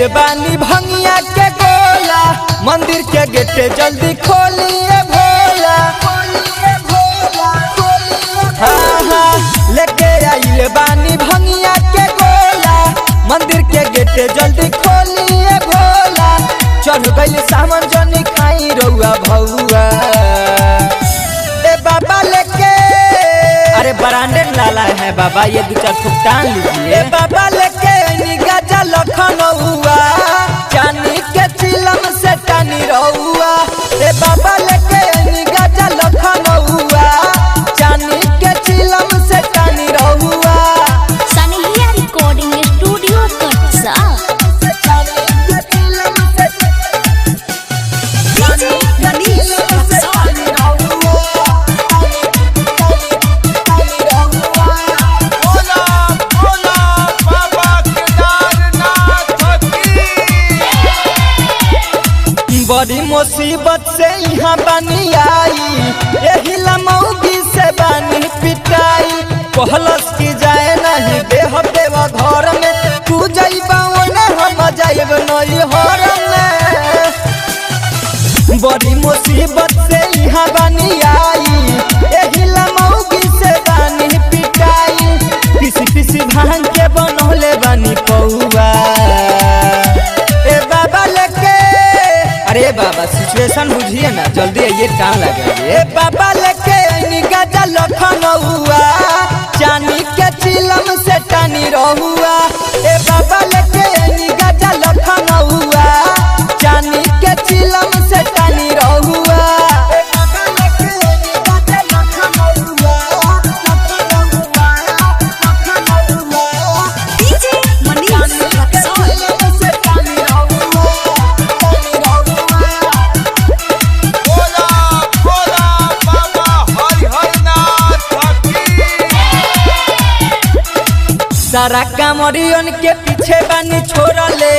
आइल बानी भंगिया के गोला, मंदिर के गेट जल्दी खोलिए भोला। हाँ हाँ लेके आइल बानी भंगिया के गोला, मंदिर के गेट जल्दी खोलिए भोला। चढ़ गइल सावन जनी खाई रउआ भौआ। ए बाबा लेके अरे ब्रांडेड लाला है बाबा, ये 2-4 फुट टान लीजिए। बाबा लेके गजा लखनऊआ, चांदी के चिलम से टानी रहुआ। ए बाबा लेके गजा लखनऊआ, चांदी के चिलम से टानी रहुआ। सनहिया रिकॉर्डिंग स्टूडियो कटसा। बड़ी मुसीबत से यहाँ बनी आई, यही लमौगी से बनी पिटाई। कहलस की जाए नहीं देह देव घर में, तू जाइबा ओने हम जाइब नई हर में। बड़ी मुसीबत से यहाँ बनी आई, यही लमौगी से बनी पिटाई। किसी किसी भांग के बनौले बनी पौआ। ए बाबा लेके अरे बाबा सिचुएशन बुझिए ना, जल्दी आइए टाइम लगेगा। बाबा लेके गजा लखनऊआ, चांदी के चिलम से टानी रहुआ। ए बाबा लेके गजा लखनऊआ, चांदी के चिलम से टानी रहुआ। डीजे मनीष रक्सौल। सारा कामरियन के पीछे बानी छोड़ले,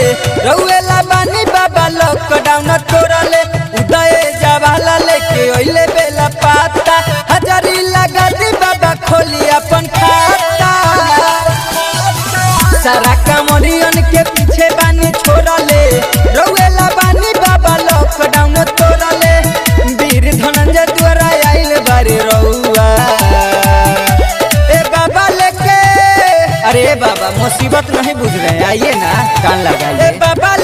रउएला बानी बाबा लॉकडाउन तोड़ले। उदय जवाला लेके ओइले बेला पाता, हजारी लगा दी बाबा खोली अपन खाता। सारा कामरियन के पीछे बानी छोड़ले, रउएला बानी बाबा लॉकडाउन तोड़ले। वीर धनंजय द्वारा आइल बारे रउआ। ए बाबा लेके अरे बाबा मुसीबत नहीं बुझ रहे, आइए ना कान लगाइए। बाबा